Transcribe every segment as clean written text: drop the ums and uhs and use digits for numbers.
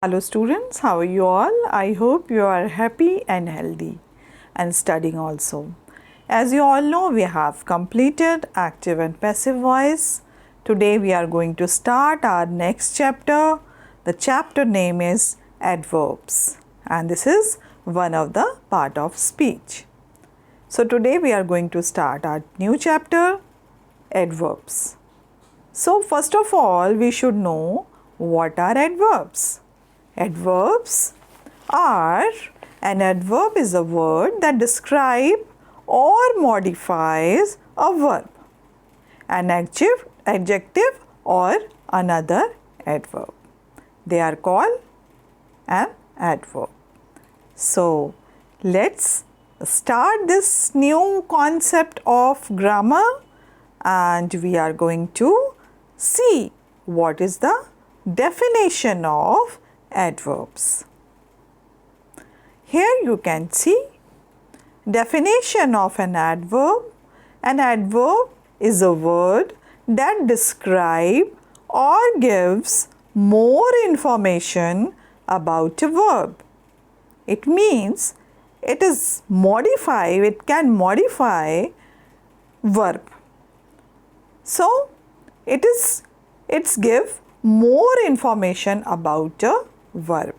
Hello students, how are you all? I hope you are happy and healthy and studying also. As you all know, we have completed active and passive voice. Today we are going to start our next chapter. The chapter name is Adverbs and this is one of the part of speech. So today we are going to start our new chapter, Adverbs. So first of all, we should know what are adverbs. Adverbs are, an adverb is a word that describes or modifies a verb, an adjective or another adverb. They are called an adverb. So let's start this new concept of grammar and we are going to see what is the definition of adverbs. Here you can see definition of an adverb. An adverb is a word that describes or gives more information about a verb. It means it can modify verb. So it's give more information about a verb,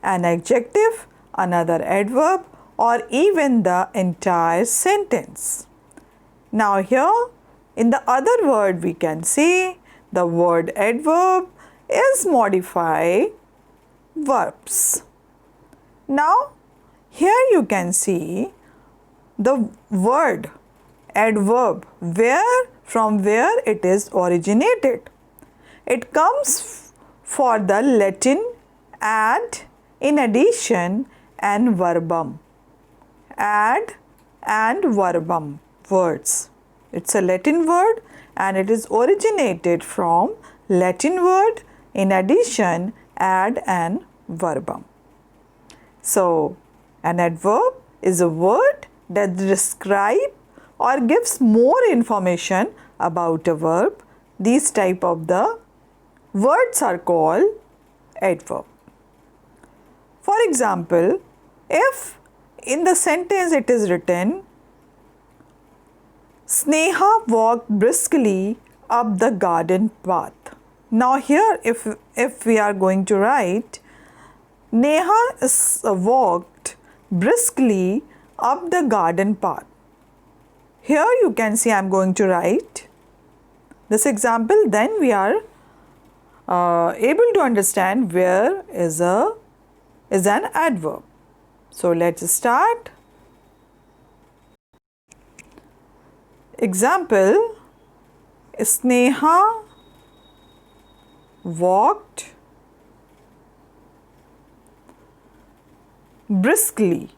an adjective, another adverb, or even the entire sentence. Now here in the other word we can say the word adverb is modify verbs. Now here you can see the word adverb from where it is originated. It comes for the Latin ad, in addition, and verbum. Ad and verbum words. It's a Latin word and it is originated from Latin word, in addition, ad and verbum. So an adverb is a word that describes or gives more information about a verb. These type of the words are called adverb. For example, if in the sentence it is written, Sneha walked briskly up the garden path. Now here if we are going to write, Neha walked briskly up the garden path. Here you can see I am going to write this example, then we are able to understand where is an adverb. So let's start. Example, Sneha walked briskly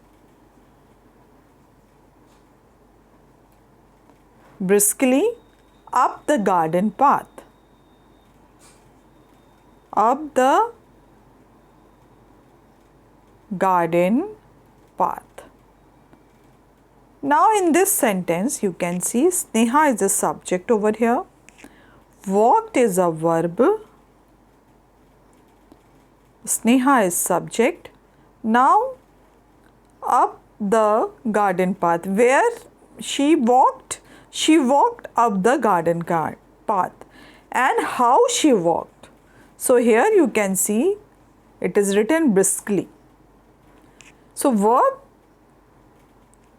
up the garden path. Up the garden path. Now in this sentence you can see Sneha is the subject over here. Walked is a verb. Sneha is subject. Now up the garden path. Where she walked up the garden path. And how she walked. So here you can see it is written briskly. So verb,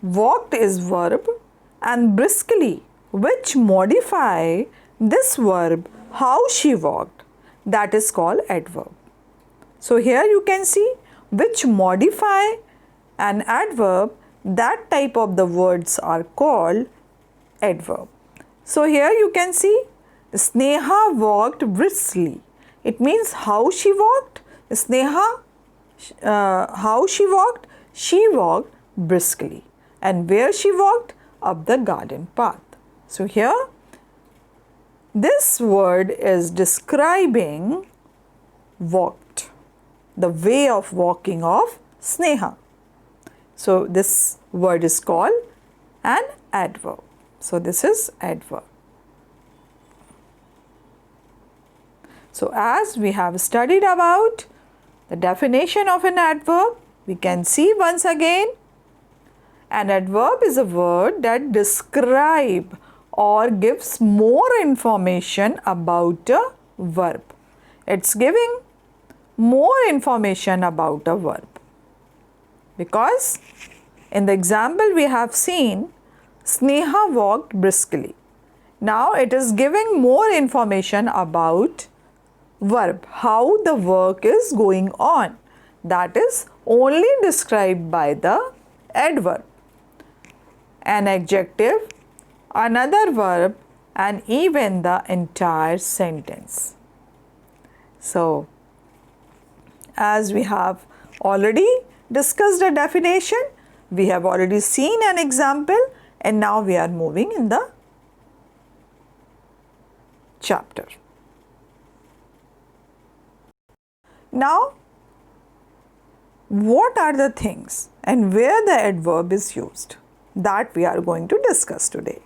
walked is verb and briskly, which modify this verb, how she walked, that is called adverb. So here you can see which modify an adverb, that type of the words are called adverb. So here you can see Sneha walked briskly. It means how she walked. Sneha, how she walked briskly. And where she walked? Up the garden path. So here, this word is describing walked, the way of walking of Sneha. So this word is called an adverb. So this is adverb. So as we have studied about The definition of an adverb we can see once again. An adverb is a word that describes or gives more information about a verb. It's giving more information about a verb. Because in the example we have seen, Sneha walked briskly. Now it is giving more information about verb, how the work is going on. That is only described by the adverb. An adjective, another verb, and even the entire sentence. So, as we have already discussed a definition, we have already seen an example, and now we are moving in the chapter. Now, what are the things and where the adverb is used? That we are going to discuss today.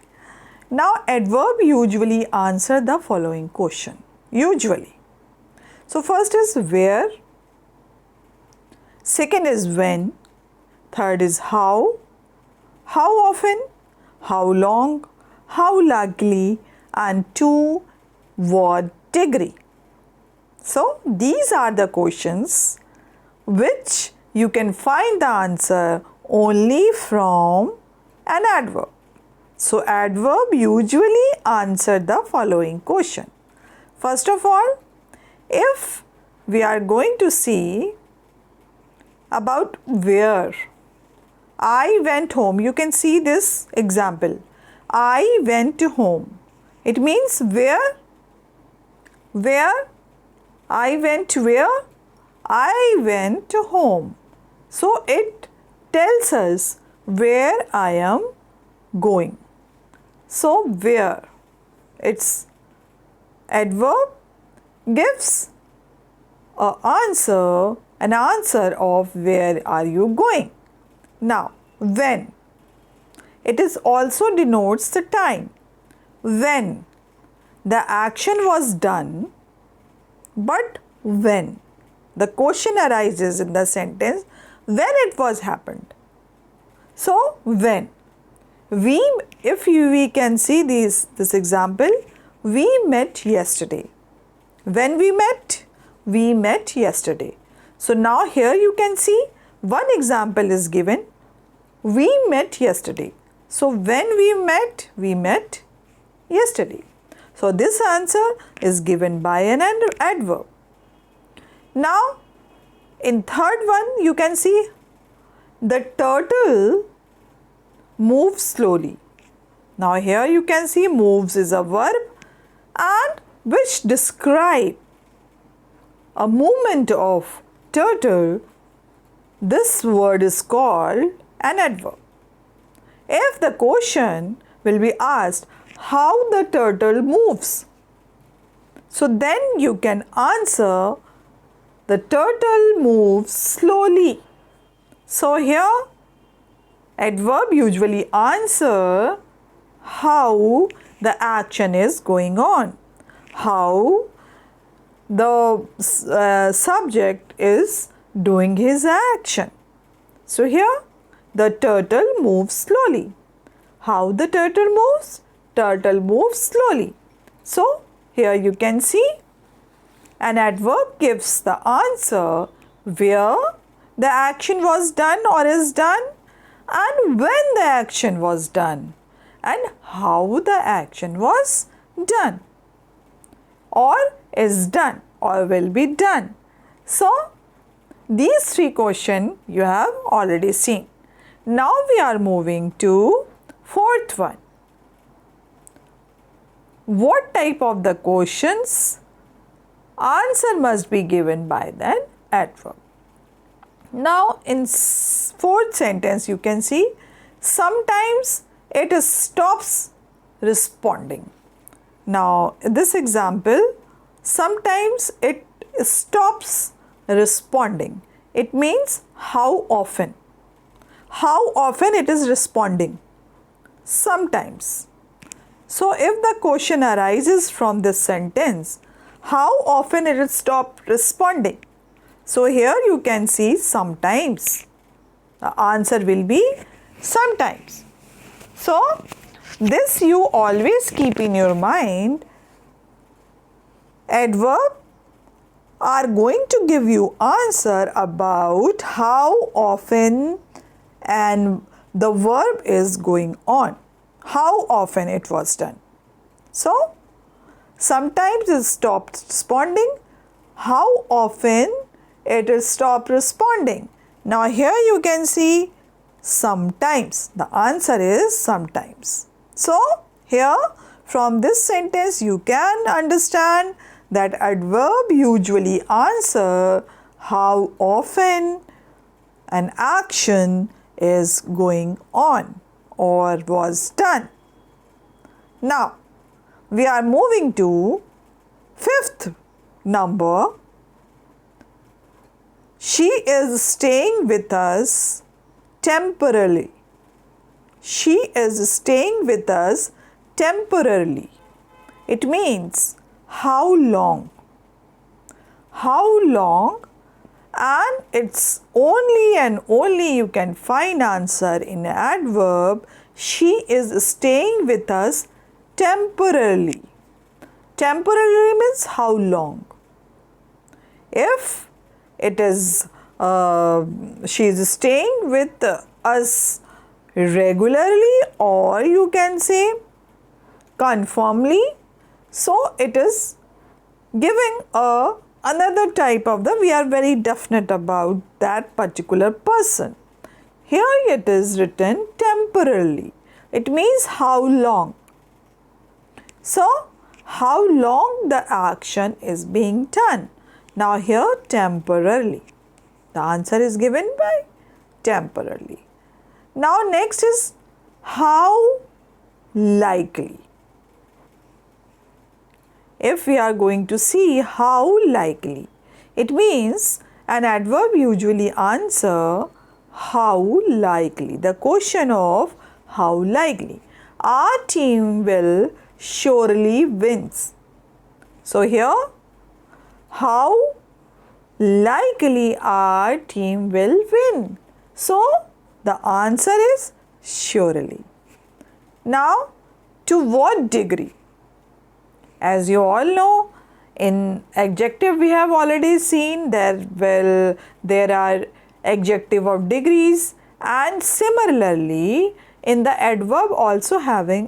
Now, adverb usually answer the following question. Usually. So, first is where, second is when, third is how often, how long, how likely, and to what degree. So, these are the questions which you can find the answer only from an adverb. So, adverb usually answer the following question. First of all, if we are going to see about where, I went home. You can see this example. I went home. It means where? Where? I went where? I went home. So, it tells us where I am going. So, where? Its adverb gives an answer of where are you going. Now, when? It is also denotes the time. When the action was done, but when? The question arises in the sentence, when it was happened. So, when? We can see this example, we met yesterday. When we met? We met yesterday. So, now here you can see one example is given, we met yesterday. So, when we met yesterday. So, this answer is given by an adverb. Now, in third one you can see the turtle moves slowly. Now, here you can see moves is a verb and which describe a movement of turtle. This word is called an adverb. If the question will be asked how the turtle moves, so then you can answer the turtle moves slowly. So, here adverb usually answer how the action is going on, how the subject is doing his action. So, here the turtle moves slowly. How the turtle moves? Turtle moves slowly. So, here you can see an adverb gives the answer where the action was done or is done and when the action was done and how the action was done or is done or will be done. So, these three questions you have already seen. Now, we are moving to fourth one. What type of the questions? Answer must be given by the adverb. Now, in fourth sentence you can see sometimes it stops responding. Now, in this example, sometimes it stops responding. It means how often. How often it is responding? Sometimes. So, if the question arises from this sentence, how often it will stop responding? So here you can see sometimes. The answer will be sometimes. So this you always keep in your mind. Adverb are going to give you answer about how often and the verb is going on, how often it was done. So sometimes it stopped responding, how often it is stopped responding. Now here you can see sometimes, the answer is sometimes. So here from this sentence you can understand that adverb usually answer how often an action is going on or was done. Now we are moving to fifth number. She is staying with us temporarily. She is staying with us temporarily. It means how long? How long? And it's only and only you can find answer in adverb. She is staying with us temporarily. Temporarily means how long? If it is she is staying with us regularly, or you can say confirmly, so it is giving another type of we are very definite about that particular person. Here it is written temporarily. It means how long. So how long the action is being done. Now here temporarily. The answer is given by temporarily. Now next is how likely. If we are going to see how likely, it means an adverb usually answer how likely. The question of how likely. Our team will surely wins. So here how likely our team will win. So the answer is surely. Now to what degree? As you all know, in adjective we have already seen there are adjective of degrees, and similarly in the adverb also having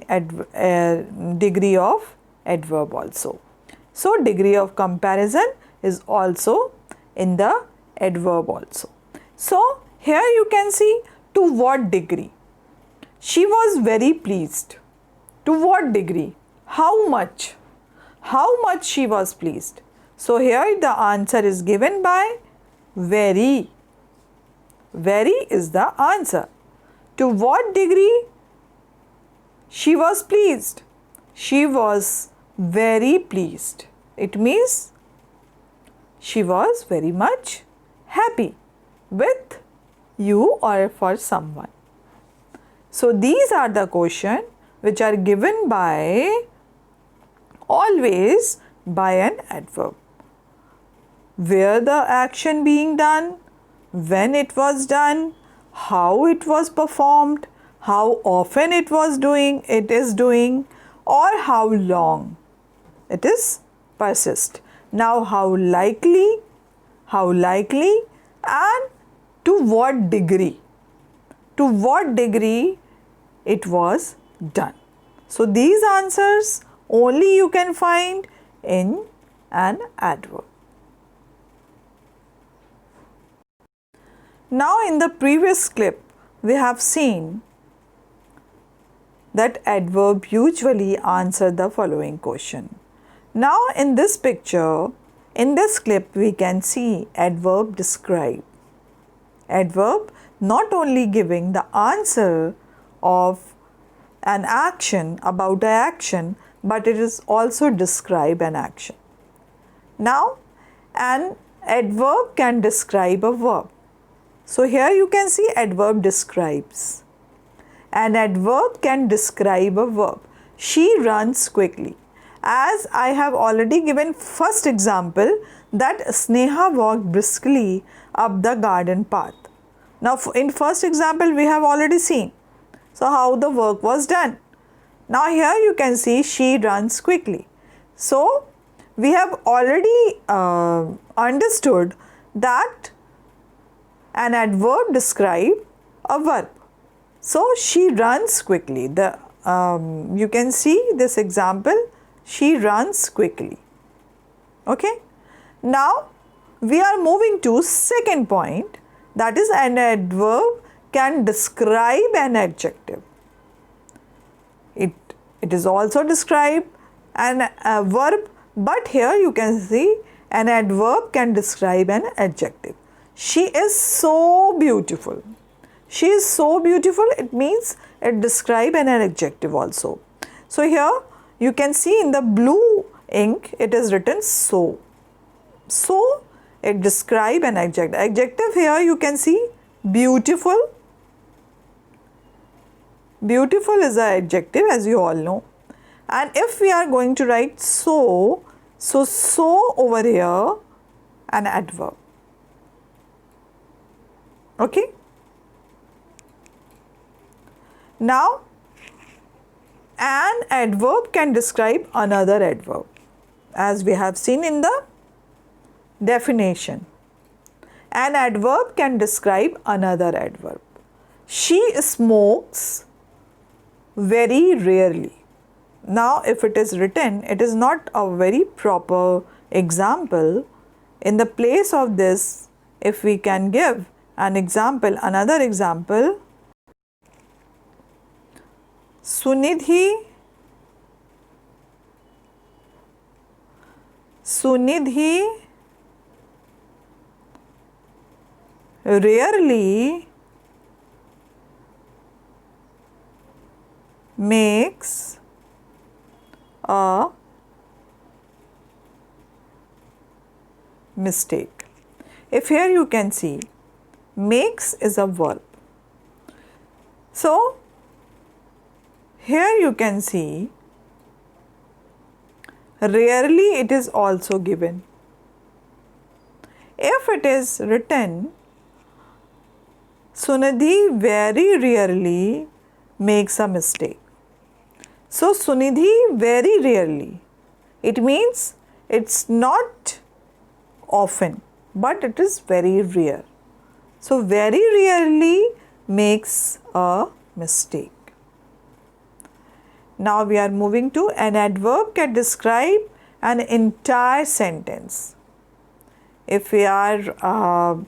degree of adverb also. So degree of comparison is also in the adverb also. So here you can see to what degree. She was very pleased. To what degree? How much? How much she was pleased. So here the answer is given by very. Very is the answer. To what degree she was pleased? She was very pleased. It means she was very much happy with you or for someone. So these are the questions which are given by always by an adverb. Where the action being done, when it was done, how it was performed, how often it is doing, or how long it is persist. Now how likely, and to what degree it was done. So these answers only you can find in an adverb. Now in the previous clip we have seen that adverb usually answer the following question. Now in this picture, in this clip we can see adverb describe. Adverb not only giving the answer of an action, about an action, but it is also describe an action. Now an adverb can describe a verb. So here you can see adverb describes. An adverb can describe a verb. She runs quickly. As I have already given first example, that Sneha walked briskly up the garden path. Now in first example we have already seen how the work was done. Now here you can see she runs quickly. So we have already understood that an adverb describes a verb. So she runs quickly. You can see this example, she runs quickly. Okay. Now we are moving to second point, that is an adverb can describe an adjective. It is also describe a verb, but here you can see an adverb can describe an adjective. She is so beautiful. She is so beautiful, it means it describes an adjective also. So here you can see in the blue ink it is written so. So it describes an adjective. Adjective here you can see beautiful. Beautiful is an adjective, as you all know. And if we are going to write so over here an adverb. Okay. Now an adverb can describe another adverb, as we have seen in the definition. An adverb can describe another adverb. She smokes very rarely. Now if it is written, it is not a very proper example. In the place of this, if we can give an example, another example, Sunidhi rarely makes a mistake. If here you can see makes is a verb. So here you can see rarely it is also given. If it is written Sunidhi very rarely makes a mistake. So Sunidhi very rarely, it means it's not often, but it is very rare. So very rarely makes a mistake. Now we are moving to an adverb can describe an entire sentence. If we are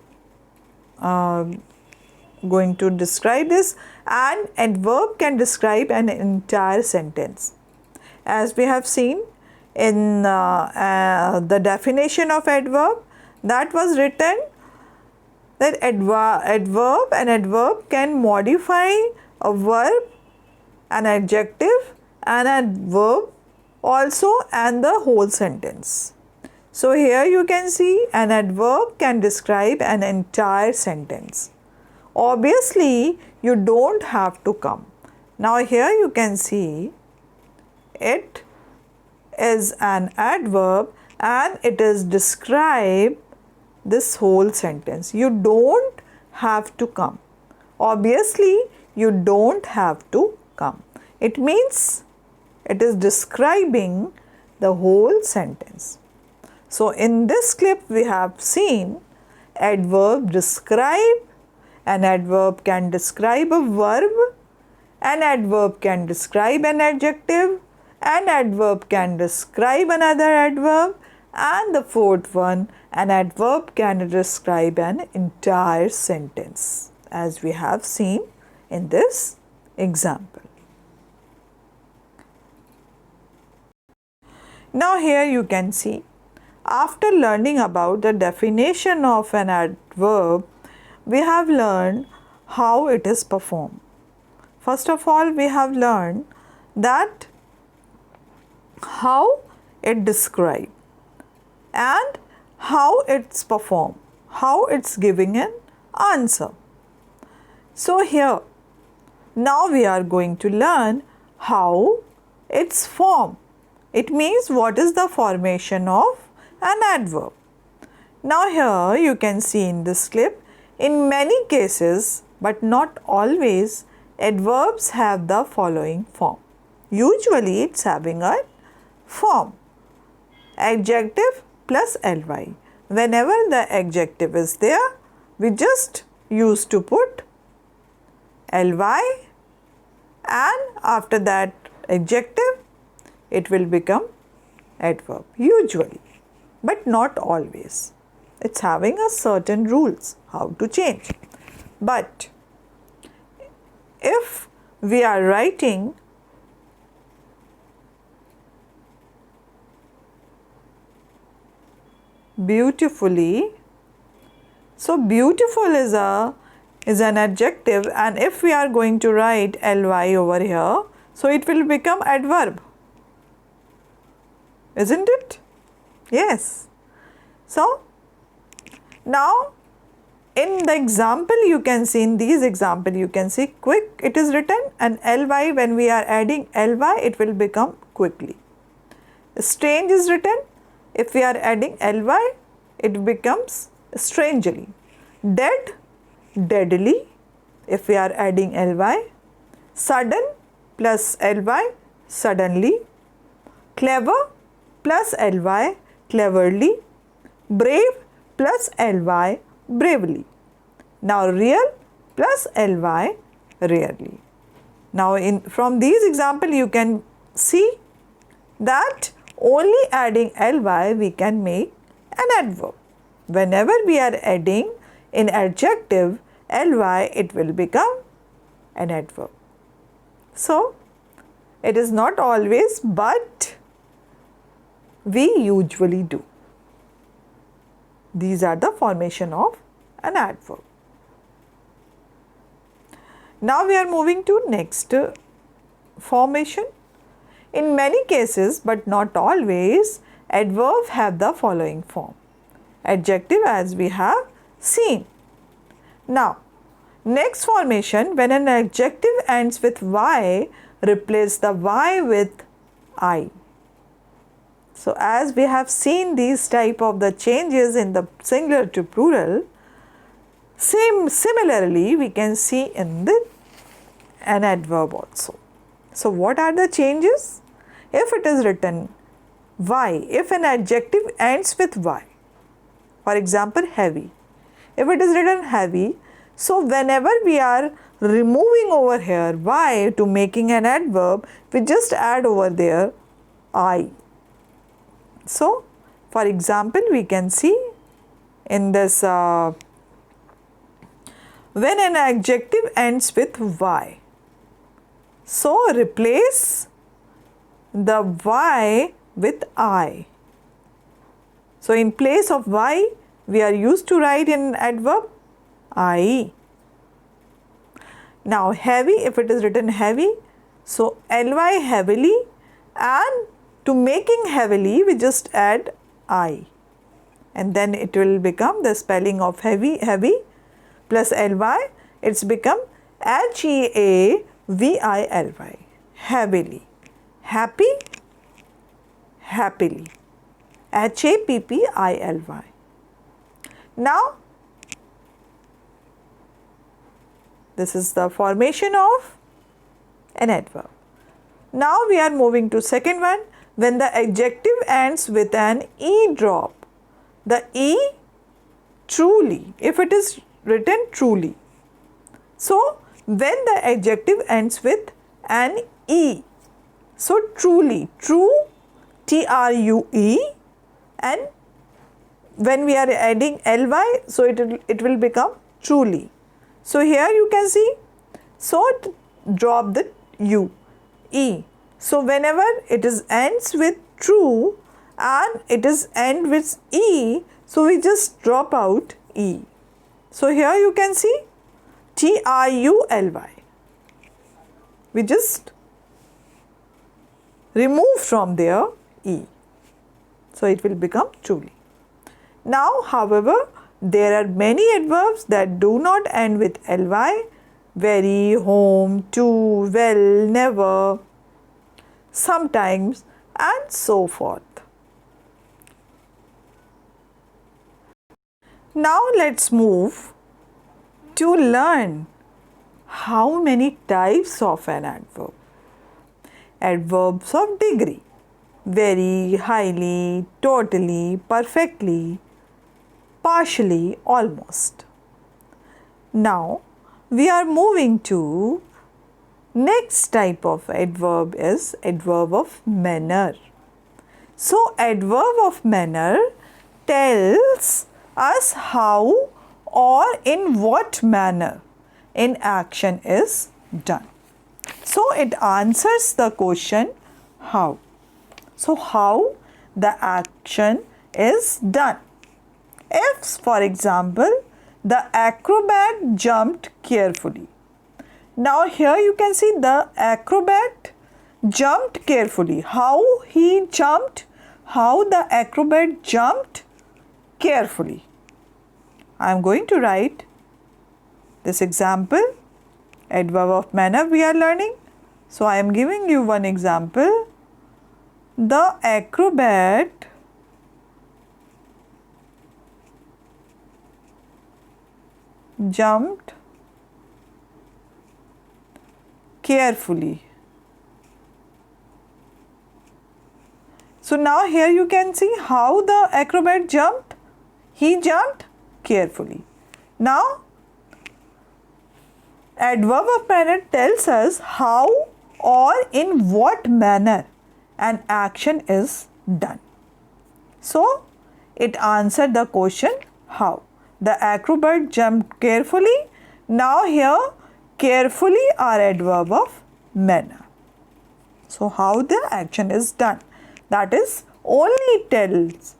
going to describe this, an adverb can describe an entire sentence. As we have seen in the definition of adverb, that was written that an adverb can modify a verb, an adjective, an adverb also, and the whole sentence. So here you can see an adverb can describe an entire sentence. Obviously you don't have to come. Now here you can see it is an adverb and it is describe this whole sentence. You don't have to come. Obviously you don't have to come. It means it is describing the whole sentence. So in this clip we have seen adverb describe, an adverb can describe a verb, an adverb can describe an adjective, an adverb can describe another adverb, and the fourth one, an adverb can describe an entire sentence, as we have seen in this example. Now here you can see, after learning about the definition of an adverb, we have learned how it is performed. First of all, we have learned that how it describes and how it's performed, how it's giving an answer. So here, now we are going to learn how it's formed. It means what is the formation of an adverb. Now here you can see in this clip, in many cases but not always, adverbs have the following form. Usually it's having a form. Adjective plus ly. Whenever the adjective is there, we just used to put ly, and after that adjective it will become adverb, usually, but not always. It's having a certain rules how to change. But if we are writing beautifully, so beautiful is an adjective, and if we are going to write ly over here, so it will become adverb, isn't it? Yes. So now in the example you can see, in these example you can see quick it is written, and ly, when we are adding ly it will become quickly. Strange is written, if we are adding ly it becomes strangely. Dead, deadly, if we are adding ly. Sudden plus ly, suddenly. Clever plus ly, cleverly. Brave plus ly, bravely. Now real plus ly, rarely. Now from these example you can see that only adding ly we can make an adverb. Whenever we are adding in adjective ly, it will become an adverb. So it is not always, but we usually do. These are the formation of an adverb. Now we are moving to next formation. In many cases, but not always, adverbs have the following form. Adjective, as we have seen. Now, next formation, when an adjective ends with y, replace the y with I. So, as we have seen these type of the changes in the singular to plural, similarly we can see in an adverb also. So, what are the changes? If it is written y, if an adjective ends with y, for example heavy, if it is written heavy, so whenever we are removing over here y to making an adverb, we just add over there I. So, for example, we can see in this when an adjective ends with y, so replace the y with I. So, in place of y, we are used to write in adverb I. Now, heavy, if it is written heavy, so ly heavily, and to making heavily, we just add I. And then it will become the spelling of heavy plus ly, it's become HEAVILY, heavily. Happy, happily. HAPPILY. Now, this is the formation of an adverb. Now, we are moving to second one, when the adjective ends with an E drop. The E, truly, if it is written truly. So, when the adjective ends with an E, so truly, true, TRUE, and when we are adding ly, so it will become truly. So, here you can see, so drop the U, E. So, whenever it is ends with true and it is end with E, so we just drop out E. So, here you can see TRULY. We just remove from there E. So, it will become truly. Now, however, there are many adverbs that do not end with ly, very, home, to, well, never, sometimes, and so forth. Now let's move to learn how many types of an adverb. Adverbs of degree: very, highly, totally, perfectly, partially, almost. Now we are moving to next type of adverb is adverb of manner. So adverb of manner tells us how or in what manner an action is done. So it answers the question how. So how the action is done. If, for example, the acrobat jumped carefully. Now here you can see the acrobat jumped carefully. How he jumped? How the acrobat jumped carefully. I am going to write this example. Adverb of manner we are learning. So I am giving you one example. The acrobat jumped carefully. So now here you can see how the acrobat jumped. He jumped carefully. Now adverb of manner tells us how or in what manner an action is done. So it answered the question how. The acrobat jumped carefully. Now here carefully are adverb of manner. So how the action is done. That is only tells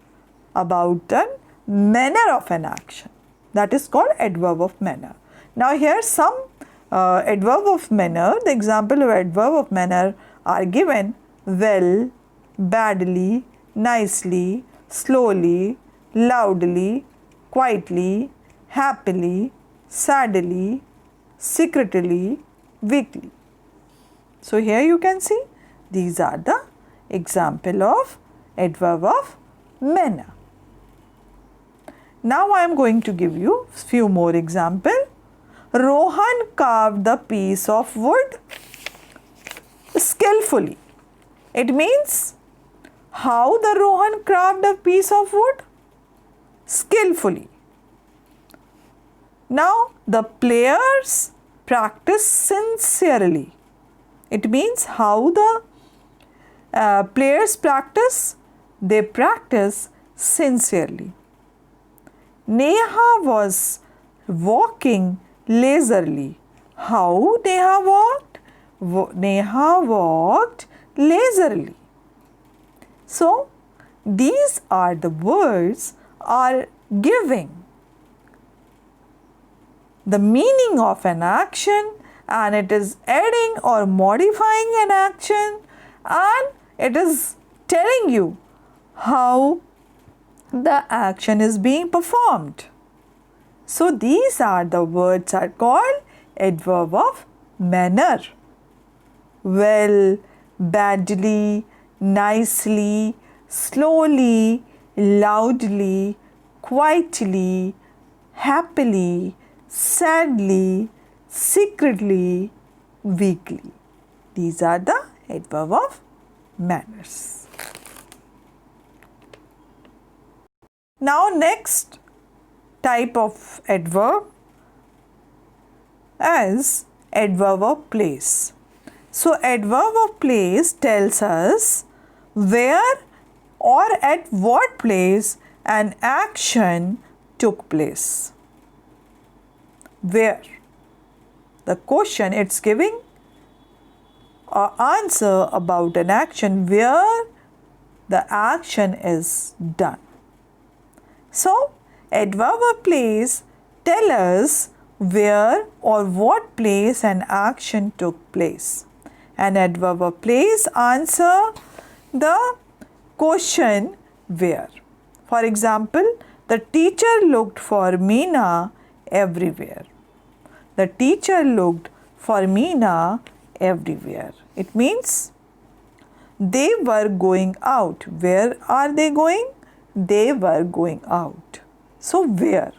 about the manner of an action. That is called adverb of manner. Now here some adverb of manner, the example of adverb of manner are given: well, badly, nicely, slowly, loudly, quietly, happily, sadly, secretly, weakly. So here you can see these are the example of adverb of manner. Now I am going to give you few more example. Rohan carved the piece of wood skillfully. It means how the Rohan carved a piece of wood? Skillfully. Now the players practice sincerely. It means how the players practice? They practice sincerely. Neha was walking leisurely. How Neha walked? Neha walked leisurely. So these are the words are giving the meaning of an action, and it is adding or modifying an action, and it is telling you how the action is being performed. So these are the words are called adverb of manner. Well, badly, nicely, slowly, loudly, quietly, happily, sadly, secretly, weakly. These are the adverb of manners. Now next type of adverb is adverb of place. So adverb of place tells us where or at what place an action took place. Where? The question it's giving an answer about an action where the action is done. So adverb of place tell us where or what place an action took place. An adverb of place answer the question where. For example, the teacher looked for Meena everywhere. The teacher looked for Meena everywhere. It means they were going out. Where are they going? They were going out. So where?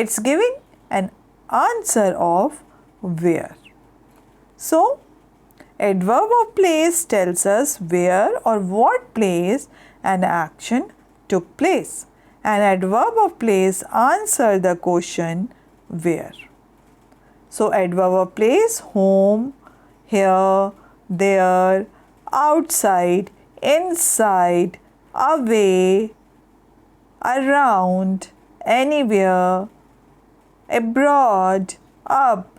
It's giving an answer of where. So, adverb of place tells us where or what place an action took place. An adverb of place answers the question where. So, adverb of place: home, here, there, outside, inside, away, around, anywhere, abroad, up,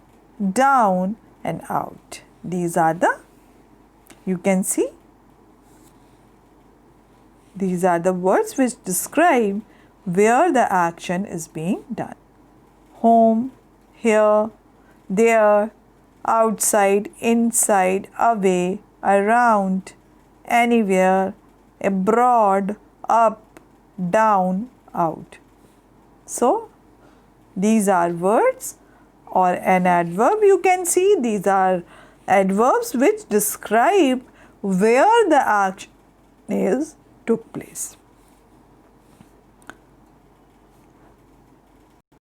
down and out. These are you can see, these are the words which describe where the action is being done. Home, here, there, outside, inside, away, around, anywhere, abroad, up, down, out. So, these are words or an adverb. You can see these are adverbs which describe where the action took place.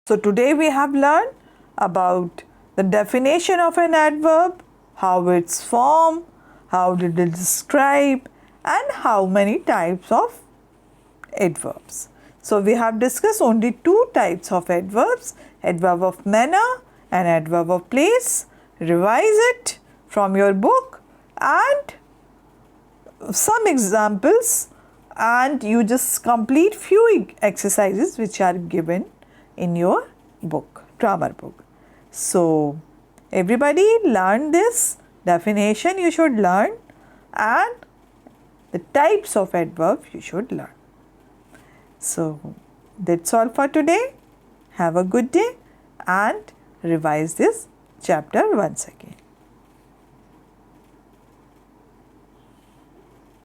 So today we have learned about the definition of an adverb, how it's formed, how did it describe, and how many types of adverbs. So we have discussed only two types of adverbs, adverb of manner and adverb of place. Revise it from your book and some examples, and you just complete few exercises which are given in your book, grammar book. So everybody learn this definition, you should learn, and the types of adverbs you should learn. So that's all for today. Have a good day and revise this chapter once again.